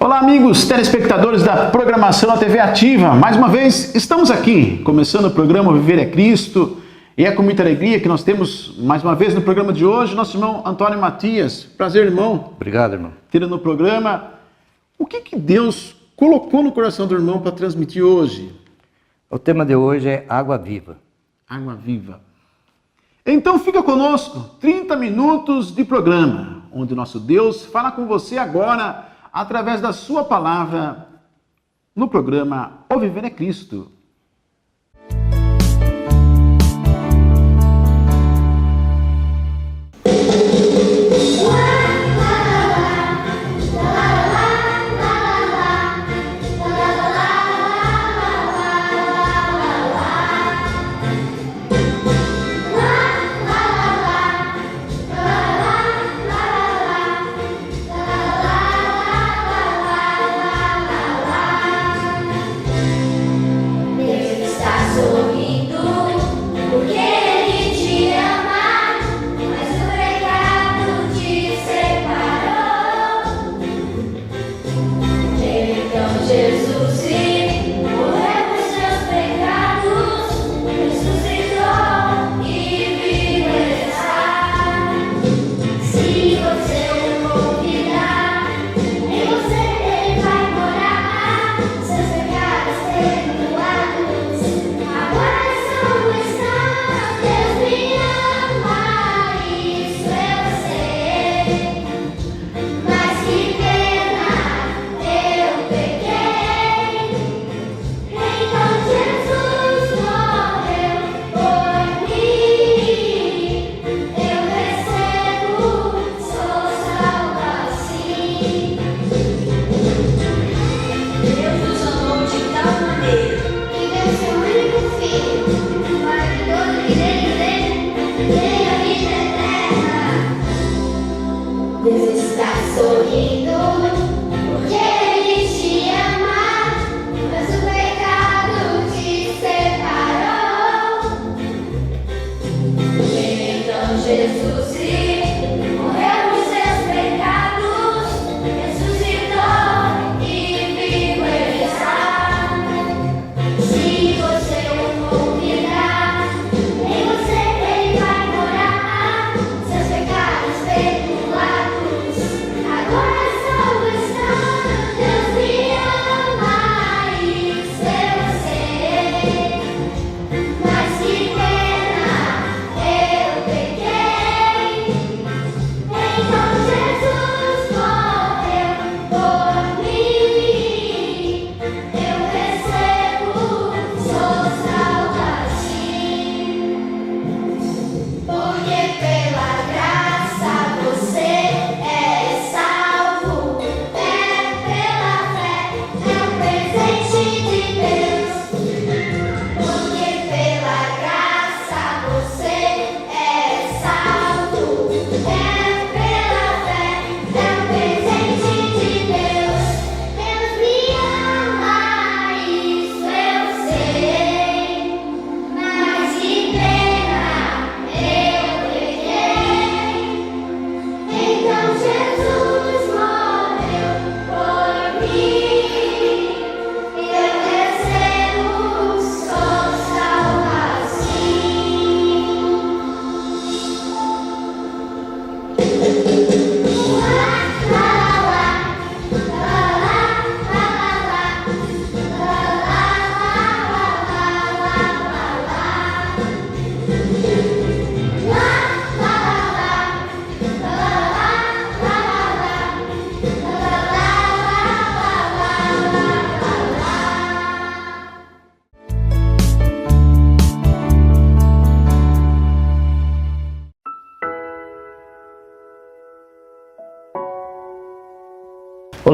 Olá, amigos telespectadores da programação da TV Ativa. Mais uma vez, estamos aqui, começando o programa Viver é Cristo. E é com muita alegria que nós temos, mais uma vez, no programa de hoje, nosso irmão Antônio Matias. Prazer, irmão. Obrigado, irmão. Tendo no programa. O que Deus colocou no coração do irmão para transmitir hoje? O tema de hoje é água viva. Água viva. Então fica conosco, 30 minutos de programa, onde nosso Deus fala com você agora, através da sua palavra, no programa O Viver é Cristo.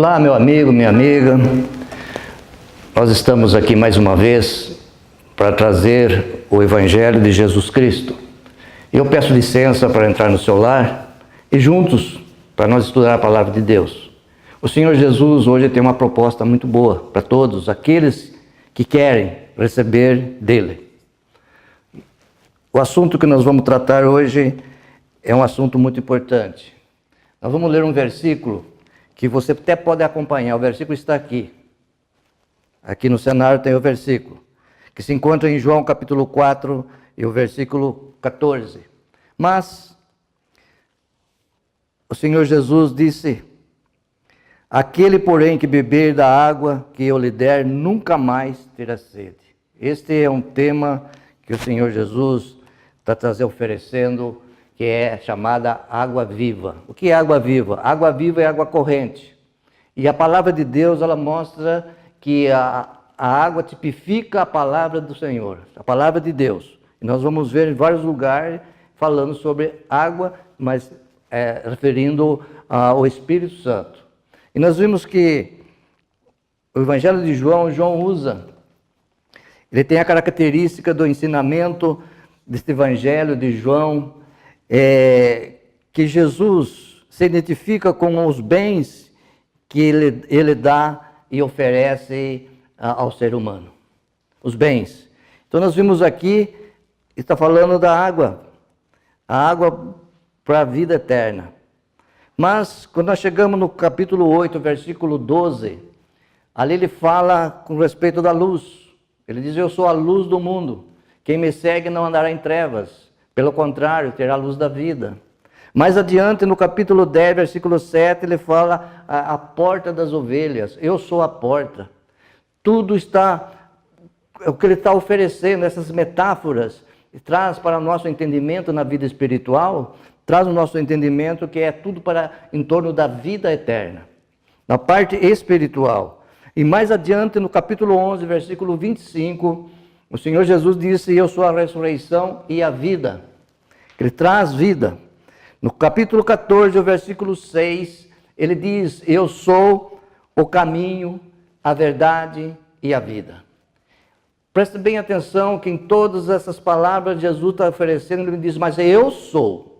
Olá, meu amigo, minha amiga. Nós estamos aqui mais uma vez para trazer o Evangelho de Jesus Cristo. Eu peço licença para entrar no seu lar e juntos, para nós estudar a Palavra de Deus. O Senhor Jesus hoje tem uma proposta muito boa para todos aqueles que querem receber dele. O assunto que nós vamos tratar hoje é um assunto muito importante. Nós vamos ler um versículo que você até pode acompanhar. O versículo está aqui. Aqui no cenário tem o versículo, que se encontra em João capítulo 4 e o versículo 14. Mas o Senhor Jesus disse: aquele, porém, que beber da água que eu lhe der, nunca mais terá sede. Este é um tema que o Senhor Jesus está oferecendo, que é chamada água viva. O que é água viva? Água viva é água corrente. E a palavra de Deus, ela mostra que a água tipifica a palavra do Senhor, a palavra de Deus. E nós vamos ver em vários lugares falando sobre água, mas referindo ao Espírito Santo. E nós vimos que o Evangelho de João, João usa, ele tem a característica do ensinamento deste Evangelho de João, que Jesus se identifica com os bens que ele dá e oferece ao ser humano. Os bens. Então nós vimos aqui, está falando da água. A água para a vida eterna. Mas quando nós chegamos no capítulo 8, versículo 12, ali ele fala com respeito da luz. Ele diz: eu sou a luz do mundo. Quem me segue não andará em trevas. Pelo contrário, terá a luz da vida. Mais adiante, no capítulo 10, versículo 7, ele fala a porta das ovelhas. Eu sou a porta. Tudo está, o que ele está oferecendo, essas metáforas, traz para o nosso entendimento na vida espiritual, traz o nosso entendimento que é tudo em torno da vida eterna, na parte espiritual. E mais adiante, no capítulo 11, versículo 25, o Senhor Jesus disse: eu sou a ressurreição e a vida. Ele traz vida. No capítulo 14, o versículo 6, ele diz: eu sou o caminho, a verdade e a vida. Preste bem atenção que em todas essas palavras Jesus está oferecendo, ele diz: mas eu sou.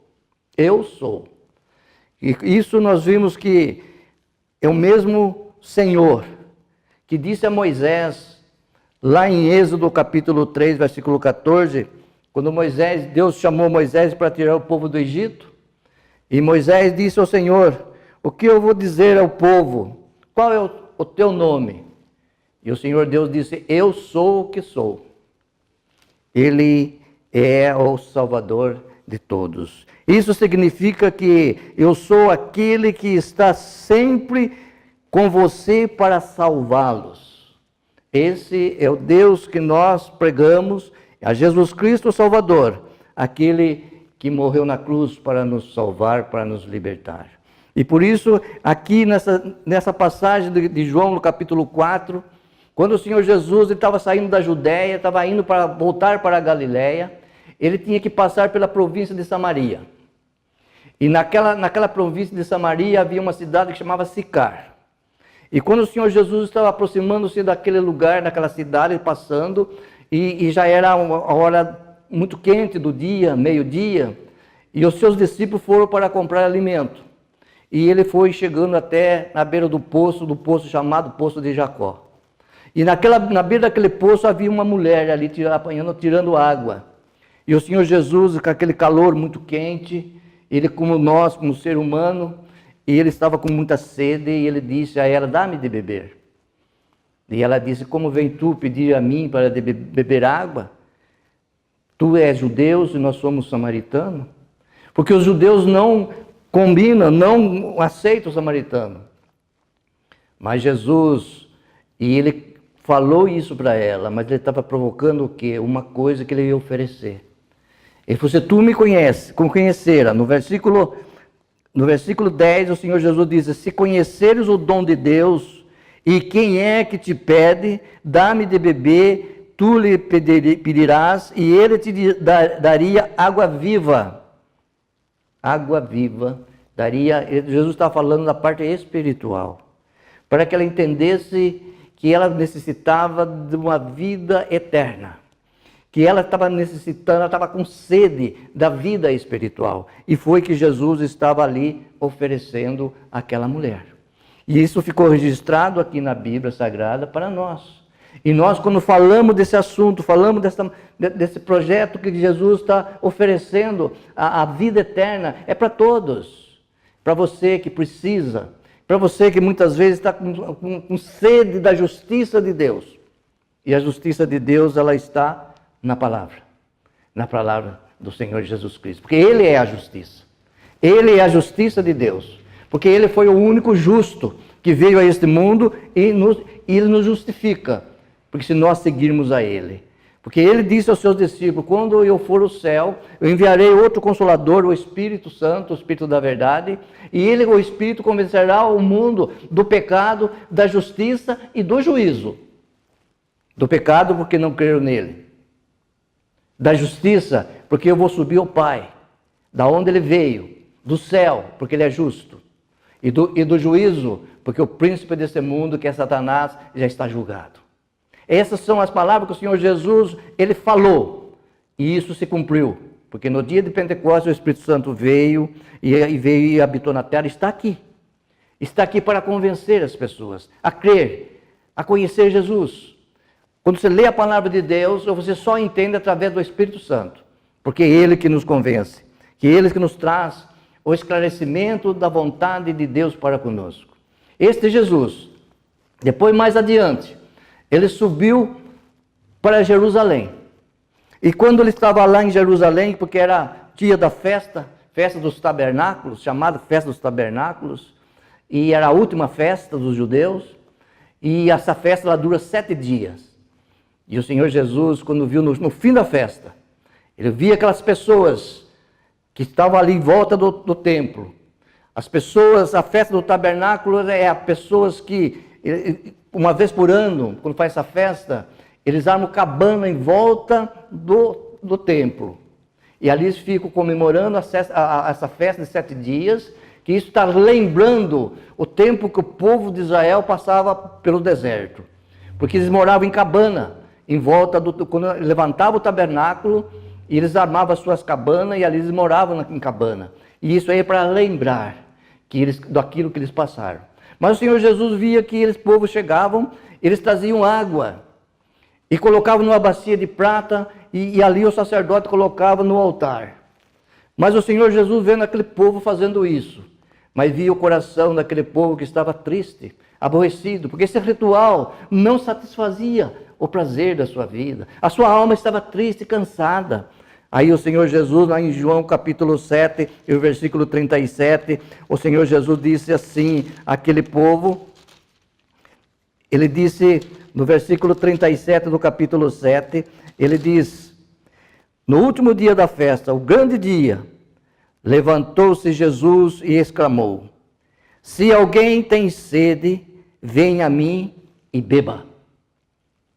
E isso nós vimos que é o mesmo Senhor que disse a Moisés, lá em Êxodo capítulo 3, versículo 14, quando Deus chamou Moisés para tirar o povo do Egito, e Moisés disse ao Senhor: o que eu vou dizer ao povo? Qual é o teu nome? E o Senhor Deus disse: eu sou o que sou. Ele é o Salvador de todos. Isso significa que eu sou aquele que está sempre com você para salvá-los. Esse é o Deus que nós pregamos, a Jesus Cristo o Salvador, aquele que morreu na cruz para nos salvar, para nos libertar. E por isso, aqui nessa passagem de João, no capítulo 4, quando o Senhor Jesus estava saindo da Judéia, estava indo para voltar para a Galiléia, ele tinha que passar pela província de Samaria. E naquela província de Samaria havia uma cidade que chamava Sicar. E quando o Senhor Jesus estava aproximando-se daquele lugar, daquela cidade, passando, e já era uma hora muito quente do dia, meio-dia, e os seus discípulos foram para comprar alimento. E ele foi chegando até na beira do poço chamado Poço de Jacó. E na beira daquele poço havia uma mulher ali tirando água. E o Senhor Jesus, com aquele calor muito quente, ele como nós, como ser humano, e ele estava com muita sede, e ele disse a ela: dá-me de beber. E ela disse: como vem tu pedir a mim para beber água? Tu és judeu e nós somos samaritanos? Porque os judeus não combinam, não aceitam o samaritano. Mas Jesus, e ele falou isso para ela, mas ele estava provocando o quê? Uma coisa que ele ia oferecer. Ele falou: se tu me conhecera, no versículo 10, o Senhor Jesus diz: se conheceres o dom de Deus, e quem é que te pede, dá-me de beber, tu lhe pedirás, e ele te daria água viva. Água viva, Jesus está falando da parte espiritual, para que ela entendesse que ela necessitava de uma vida eterna, que ela estava necessitando, ela estava com sede da vida espiritual. E foi que Jesus estava ali oferecendo àquela mulher. E isso ficou registrado aqui na Bíblia Sagrada para nós. E nós, quando falamos desse assunto, falamos desse projeto que Jesus está oferecendo, a vida eterna, é para todos. Para você que precisa, Para você que muitas vezes está com sede da justiça de Deus. E a justiça de Deus, ela está na palavra do Senhor Jesus Cristo. Porque Ele é a justiça. Ele é a justiça de Deus. Porque Ele foi o único justo que veio a este mundo e Ele nos justifica. Porque se nós seguirmos a Ele. Porque Ele disse aos seus discípulos, quando eu for ao céu, eu enviarei outro Consolador, o Espírito Santo, o Espírito da verdade, e Ele, o Espírito, convencerá o mundo do pecado, da justiça e do juízo. Do pecado, porque não creram nele. Da justiça, porque eu vou subir ao Pai, da onde Ele veio, do céu, porque Ele é justo. E do juízo, porque o príncipe desse mundo, que é Satanás, já está julgado. Essas são as palavras que o Senhor Jesus, Ele falou. E isso se cumpriu. Porque no dia de Pentecostes o Espírito Santo veio e habitou na terra. Está aqui. Está aqui para convencer as pessoas a crer, a conhecer Jesus. Quando você lê a palavra de Deus, você só entende através do Espírito Santo. Porque é Ele que nos convence. Que é Ele que nos traz o esclarecimento da vontade de Deus para conosco. Este Jesus, depois mais adiante, Ele subiu para Jerusalém. E quando Ele estava lá em Jerusalém, porque era dia da festa dos tabernáculos, chamada festa dos tabernáculos, e era a última festa dos judeus, e essa festa ela dura 7 dias. E o Senhor Jesus, quando viu no fim da festa, Ele via aquelas pessoas que estavam ali em volta do templo. As pessoas, a festa do tabernáculo é as pessoas que, uma vez por ano, quando faz essa festa, eles armam cabana em volta do templo. E ali eles ficam comemorando essa festa de 7 dias, que isso está lembrando o tempo que o povo de Israel passava pelo deserto. Porque eles moravam em cabana, em volta quando levantava o tabernáculo, e eles armavam as suas cabanas e ali eles moravam em cabana. E isso aí é para lembrar daquilo que eles passaram. Mas o Senhor Jesus via que eles, povo, chegavam, eles traziam água e colocavam numa bacia de prata e ali o sacerdote colocava no altar. Mas o Senhor Jesus vendo aquele povo fazendo isso, mas via o coração daquele povo que estava triste, aborrecido, porque esse ritual não satisfazia o prazer da sua vida. A sua alma estava triste e cansada. Aí o Senhor Jesus, lá em João capítulo 7, e o versículo 37, o Senhor Jesus disse assim àquele povo, Ele disse no versículo 37 do capítulo 7, Ele diz, no último dia da festa, o grande dia, levantou-se Jesus e exclamou, se alguém tem sede, venha a mim e beba.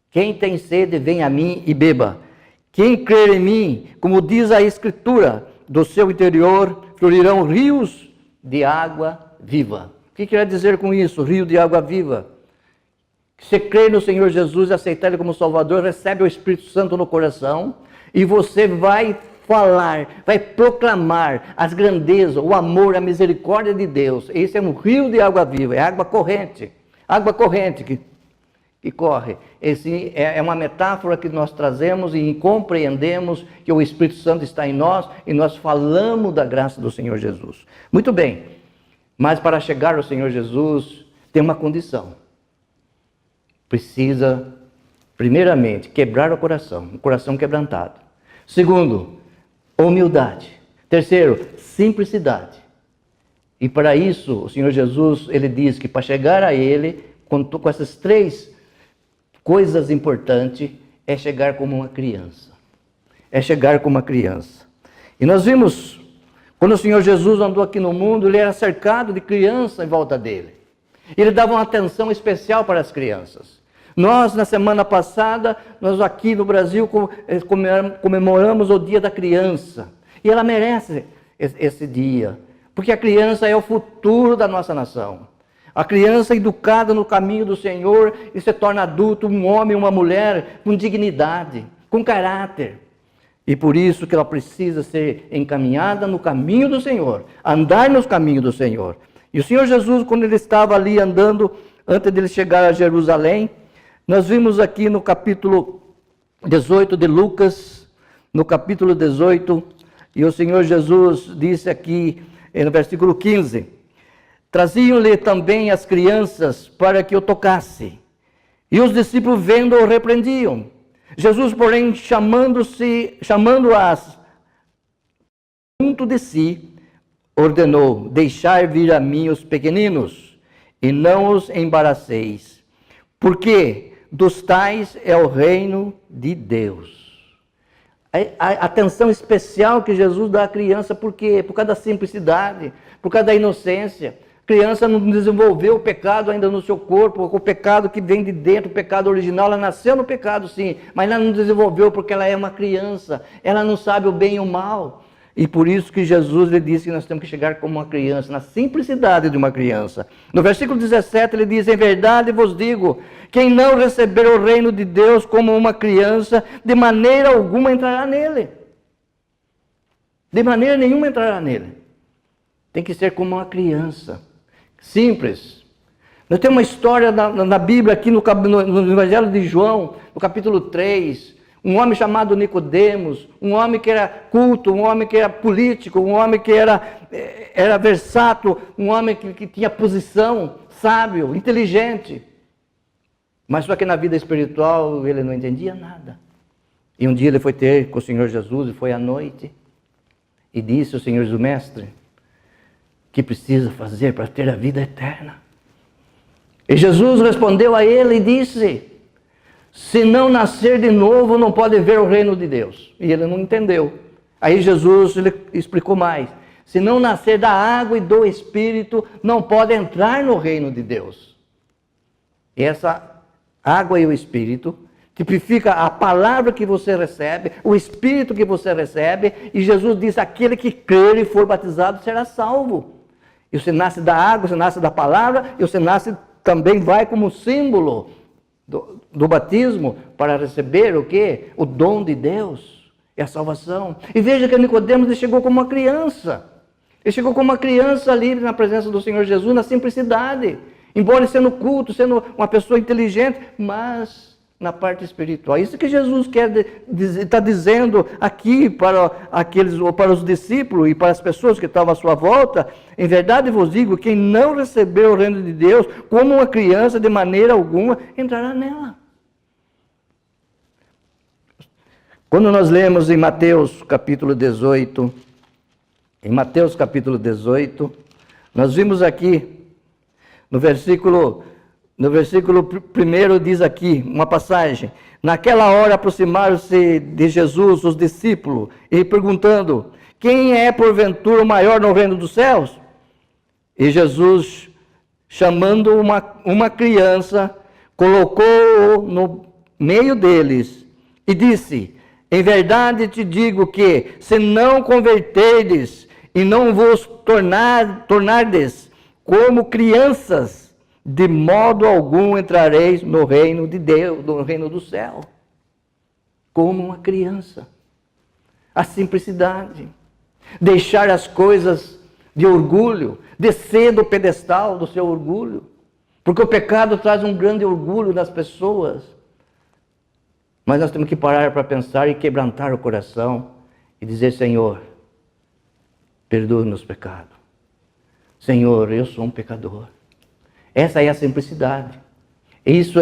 Quem tem sede, venha a mim e beba. Quem crer em mim, como diz a Escritura, do seu interior fluirão rios de água viva. O que quer dizer com isso, rio de água viva? Você crê no Senhor Jesus e aceitar Ele como Salvador, recebe o Espírito Santo no coração e você vai falar, vai proclamar as grandezas, o amor, a misericórdia de Deus. Esse é um rio de água viva, é água corrente que corre. Esse é uma metáfora que nós trazemos e compreendemos que o Espírito Santo está em nós e nós falamos da graça do Senhor Jesus. Muito bem, mas para chegar ao Senhor Jesus tem uma condição. Precisa, primeiramente, quebrar o coração, um coração quebrantado. Segundo, humildade. Terceiro, simplicidade. E para isso, o Senhor Jesus, Ele diz que para chegar a Ele, com essas 3 coisas importantes, é chegar como uma criança. É chegar como uma criança. E nós vimos, quando o Senhor Jesus andou aqui no mundo, Ele era cercado de crianças em volta dele. Ele dava uma atenção especial para as crianças. Nós, na semana passada, nós aqui no Brasil comemoramos o Dia da Criança. E ela merece esse dia, porque a criança é o futuro da nossa nação. A criança educada no caminho do Senhor e se torna adulto, um homem, uma mulher, com dignidade, com caráter. E por isso que ela precisa ser encaminhada no caminho do Senhor, andar nos caminhos do Senhor. E o Senhor Jesus, quando Ele estava ali andando, antes de Ele chegar a Jerusalém, nós vimos aqui no capítulo 18 de Lucas, no capítulo 18, e o Senhor Jesus disse aqui, no versículo 15, Traziam-lhe também as crianças para que o tocasse. E os discípulos, vendo, o repreendiam. Jesus, porém, chamando-as junto de si, ordenou: deixai vir a mim os pequeninos, e não os embaraceis, porque dos tais é o reino de Deus. A atenção especial que Jesus dá à criança, por quê? Por causa da simplicidade, por causa da inocência. A criança não desenvolveu o pecado ainda no seu corpo, o pecado que vem de dentro, o pecado original. Ela nasceu no pecado, sim, mas ela não desenvolveu porque ela é uma criança, ela não sabe o bem e o mal. E por isso que Jesus lhe disse que nós temos que chegar como uma criança, na simplicidade de uma criança. No versículo 17 ele diz: em verdade vos digo, quem não receber o reino de Deus como uma criança, de maneira alguma entrará nele. De maneira nenhuma entrará nele. Tem que ser como uma criança. Simples. Nós temos uma história na Bíblia, aqui no Evangelho de João, no capítulo 3, um homem chamado Nicodemos, um homem que era culto, um homem que era político, um homem que era versátil, um homem que tinha posição, sábio, inteligente. Mas só que na vida espiritual ele não entendia nada. E um dia ele foi ter com o Senhor Jesus, e foi à noite, e disse ao Senhor Jesus: mestre, que precisa fazer para ter a vida eterna? E Jesus respondeu a ele e disse: se não nascer de novo, não pode ver o reino de Deus. E ele não entendeu. Aí Jesus ele explicou mais: se não nascer da água e do Espírito, não pode entrar no reino de Deus. E essa água e o Espírito tipifica a palavra que você recebe, o Espírito que você recebe. E Jesus diz: aquele que crer e for batizado será salvo. E você nasce da água, você nasce da palavra, e você nasce também, vai como símbolo do batismo, para receber o quê? O dom de Deus, é a salvação. E veja que Nicodemos, ele chegou como uma criança. Ele chegou como uma criança ali na presença do Senhor Jesus, na simplicidade. Embora sendo culto, sendo uma pessoa inteligente, mas na parte espiritual. Isso que Jesus está dizendo aqui para os discípulos e para as pessoas que estavam à sua volta. Em verdade vos digo, quem não receber o reino de Deus como uma criança, de maneira alguma entrará nela. Quando nós lemos em Mateus capítulo 18, nós vimos aqui, no versículo 1 diz aqui, uma passagem: naquela hora aproximaram-se de Jesus os discípulos, e perguntando: quem é porventura o maior no reino dos céus? E Jesus, chamando uma criança, colocou-o no meio deles, e disse: em verdade te digo que, se não converterdes, e não vos tornardes como crianças, de modo algum entrareis no reino de Deus, no reino do céu. Como uma criança. A simplicidade. Deixar as coisas de orgulho, descer do pedestal do seu orgulho. Porque o pecado traz um grande orgulho nas pessoas. Mas nós temos que parar para pensar e quebrantar o coração e dizer: Senhor, perdoe meus pecados. Senhor, eu sou um pecador. Essa é a simplicidade. Isso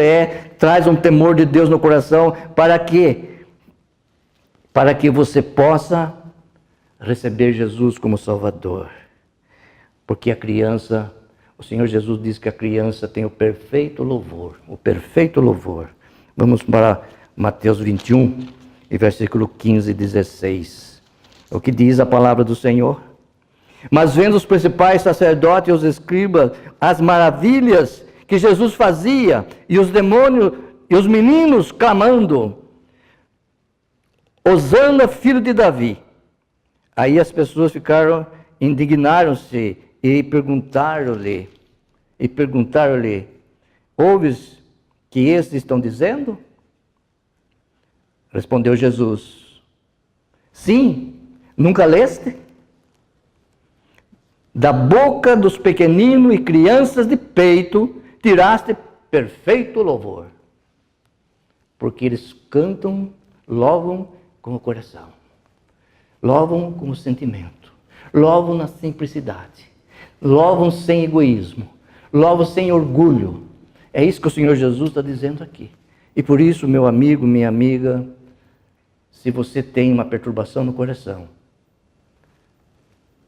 traz um temor de Deus no coração. Para quê? Para que você possa receber Jesus como Salvador. Porque a criança, o Senhor Jesus diz que a criança tem o perfeito louvor. O perfeito louvor. Vamos para Mateus 21, e versículo 15 e 16. O que diz a palavra do Senhor? Mas vendo os principais sacerdotes e os escribas as maravilhas que Jesus fazia, e os demônios e os meninos clamando: Hosana, filho de Davi. Aí as pessoas indignaram-se e perguntaram-lhe: ouves que estes estão dizendo? Respondeu Jesus: sim, nunca leste? Da boca dos pequeninos e crianças de peito tiraste perfeito louvor. Porque eles cantam, louvam com o coração, louvam com o sentimento, louvam na simplicidade, louvam sem egoísmo, louvam sem orgulho. É isso que o Senhor Jesus está dizendo aqui. E por isso, meu amigo, minha amiga, se você tem uma perturbação no coração,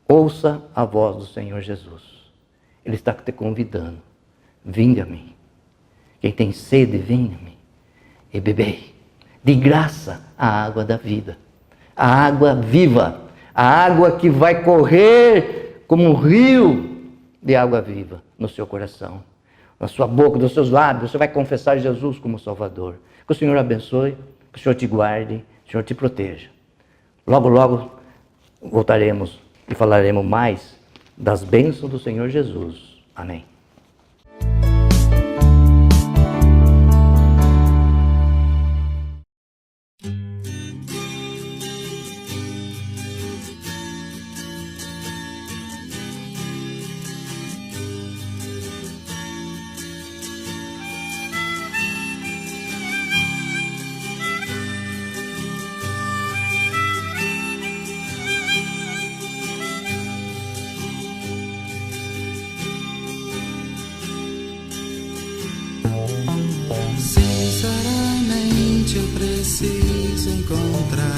ouça a voz do Senhor Jesus. Ele está te convidando. Vinde a mim. Quem tem sede, vinde a mim. E bebei. De graça a água da vida. A água viva. A água que vai correr como um rio de água viva no seu coração. Na sua boca, nos seus lábios. Você vai confessar Jesus como Salvador. Que o Senhor abençoe. Que o Senhor te guarde. Que o Senhor te proteja. Logo, logo voltaremos e falaremos mais das bênçãos do Senhor Jesus. Amém. Sinceramente eu preciso encontrar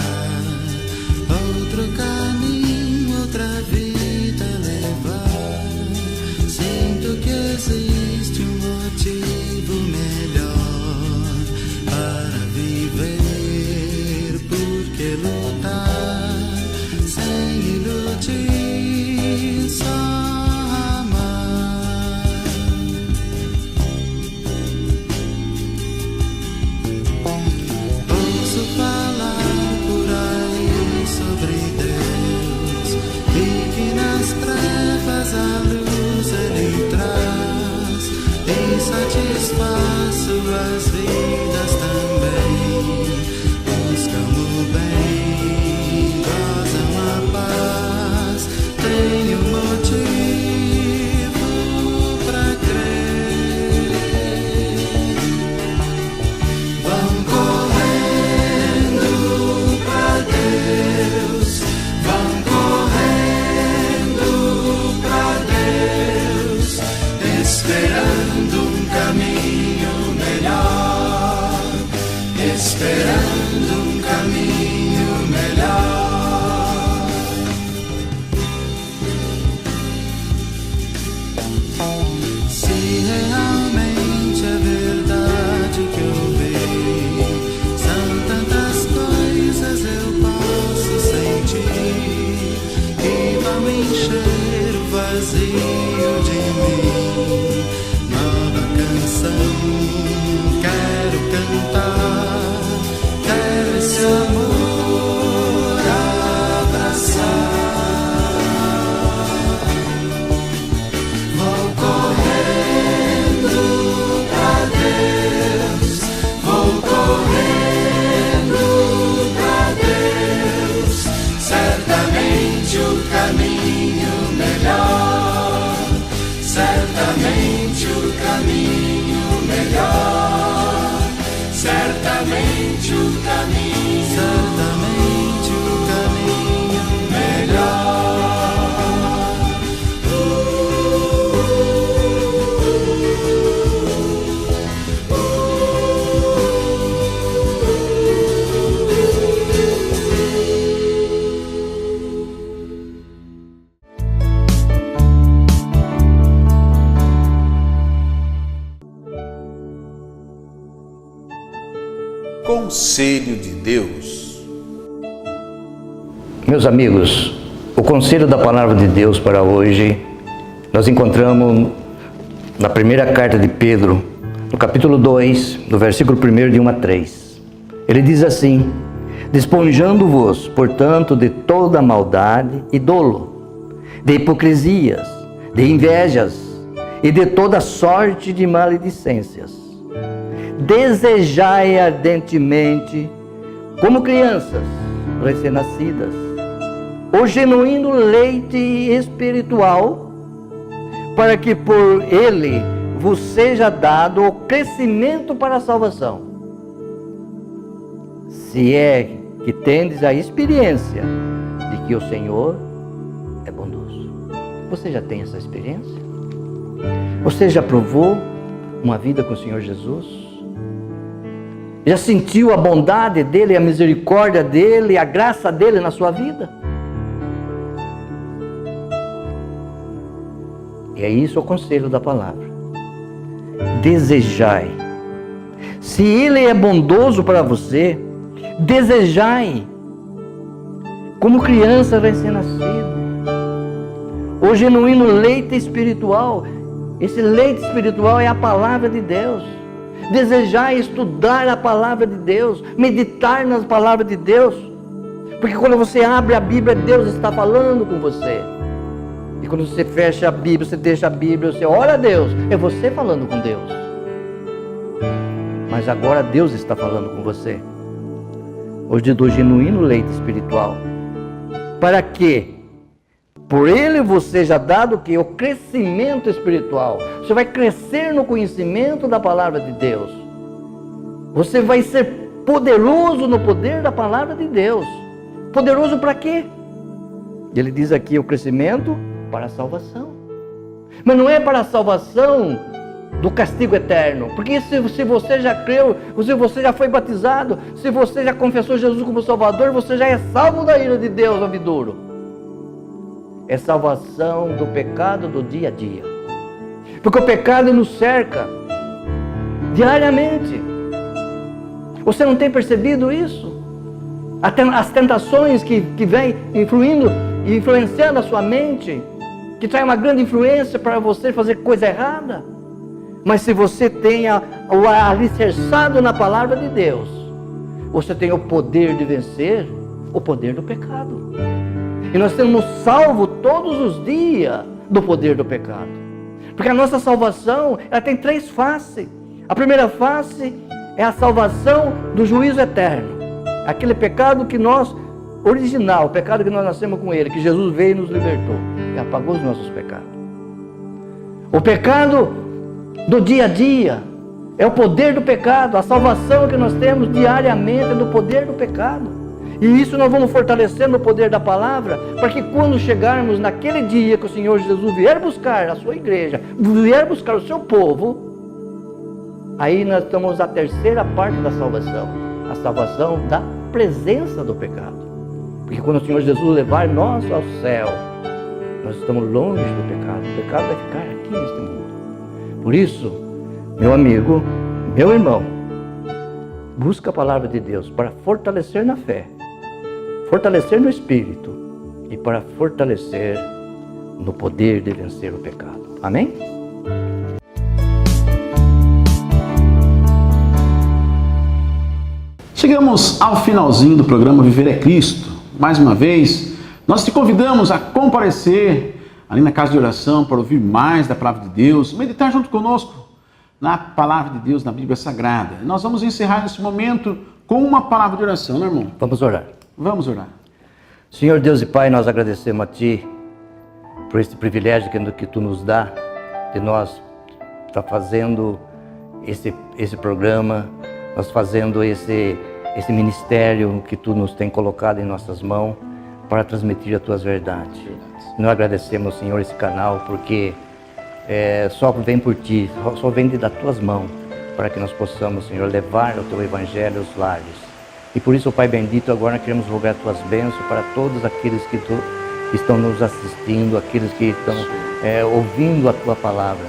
outro caminho, outra vida levar. Sinto que existe um motivo melhor para viver, porque lutar sem iludir, só satisfaz suas vidas também. Buscam o bem, gozam a paz. Tenho motivo pra crer. Vão correndo pra Deus. Vão correndo pra Deus. Esperando caminho melhor, esperando um caminho melhor. Se realmente é verdade que eu vejo, são tantas coisas eu posso sentir que vão encher o vazio de mim. Quero cantar, quero esse amor abraçar. Vou correndo pra Deus, vou correndo pra Deus. Certamente o caminho melhor, certamente o caminho melhor, certamente o caminho, certamente o caminho melhor. Conselho de Deus. Meus amigos, o conselho da palavra de Deus para hoje, nós encontramos na primeira carta de Pedro, no capítulo 2, do versículo 1 de 1 a 3. Ele diz assim: desponjando-vos, portanto, de toda maldade e dolo, de hipocrisias, de invejas e de toda sorte de maledicências. Desejai ardentemente, como crianças recém-nascidas, o genuíno leite espiritual, para que por ele vos seja dado o crescimento para a salvação. Se é que tendes a experiência de que o Senhor é bondoso. Você já tem essa experiência? Você já provou uma vida com o Senhor Jesus? Já sentiu a bondade dEle, a misericórdia dEle, a graça dEle na sua vida? E é isso o conselho da palavra. Desejai. Se Ele é bondoso para você, desejai. Como criança recém-nascida. O genuíno leite espiritual. Esse leite espiritual é a palavra de Deus. Desejai estudar a palavra de Deus, meditar nas palavras de Deus, porque quando você abre a Bíblia, Deus está falando com você. E quando você fecha a Bíblia, você deixa a Bíblia, você ora a Deus, é você falando com Deus. Mas agora Deus está falando com você. Hoje do genuíno leite espiritual. Para quê? Por ele você já dado o que? O crescimento espiritual. Você vai crescer no conhecimento da palavra de Deus. Você vai ser poderoso no poder da palavra de Deus. Poderoso para quê? Ele diz aqui o crescimento para a salvação. Mas não é para a salvação do castigo eterno. Porque se você já creu, se você já foi batizado, se você já confessou Jesus como Salvador, você já é salvo da ira de Deus ao vindouro. É salvação do pecado do dia a dia. Porque o pecado nos cerca diariamente. Você não tem percebido isso? As tentações que vêm influenciando a sua mente, que traz uma grande influência para você fazer coisa errada. Mas se você tem o alicerçado na palavra de Deus, você tem o poder de vencer o poder do pecado. E nós temos salvo todos os dias do poder do pecado. Porque a nossa salvação, ela tem 3 faces. A primeira face é a salvação do juízo eterno. Aquele pecado que nós, original, o pecado que nós nascemos com ele, que Jesus veio e nos libertou. E apagou os nossos pecados. O pecado do dia a dia é o poder do pecado. A salvação que nós temos diariamente é do poder do pecado. E isso nós vamos fortalecendo o poder da palavra, para que quando chegarmos naquele dia que o Senhor Jesus vier buscar a sua igreja, vier buscar o seu povo, aí nós estamos na terceira parte da salvação, a salvação da presença do pecado. Porque quando o Senhor Jesus levar nós ao céu, nós estamos longe do pecado. O pecado vai ficar aqui neste mundo. Por isso, meu amigo, meu irmão, busca a palavra de Deus para fortalecer na fé, fortalecer no Espírito e para fortalecer no poder de vencer o pecado. Amém? Chegamos ao finalzinho do programa Viver é Cristo. Mais uma vez, nós te convidamos a comparecer ali na casa de oração para ouvir mais da palavra de Deus, meditar junto conosco na palavra de Deus, na Bíblia Sagrada. Nós vamos encerrar nesse momento com uma palavra de oração, né, irmão? Vamos orar. Vamos orar. Senhor Deus e Pai, nós agradecemos a Ti por este privilégio que Tu nos dá de nós estar fazendo esse programa, nós fazendo esse ministério que Tu nos tem colocado em nossas mãos para transmitir as Tuas verdades. Nós agradecemos, Senhor, esse canal porque só vem por Ti, só vem das Tuas mãos para que nós possamos, Senhor, levar o Teu Evangelho aos lares. E por isso, Pai bendito, agora queremos rogar Tuas bênçãos para todos aqueles que estão nos assistindo, aqueles que estão ouvindo a Tua palavra,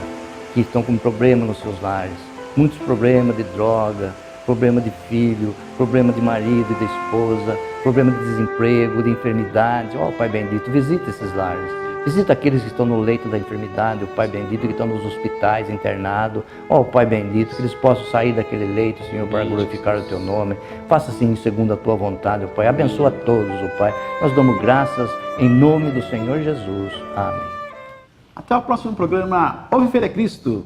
que estão com problema nos seus lares, muitos problemas de droga, problema de filho, problema de marido e de esposa, problema de desemprego, de enfermidade. Ó, Pai bendito, visita esses lares. Visita aqueles que estão no leito da enfermidade, o Pai bendito, que estão nos hospitais, internados. Ó, Pai bendito, que eles possam sair daquele leito, Senhor, para glorificar o Teu nome. Faça assim, segundo a Tua vontade, ó Pai. Abençoa todos, ó Pai. Nós damos graças em nome do Senhor Jesus. Amém. Até o próximo programa. O Viver é Cristo.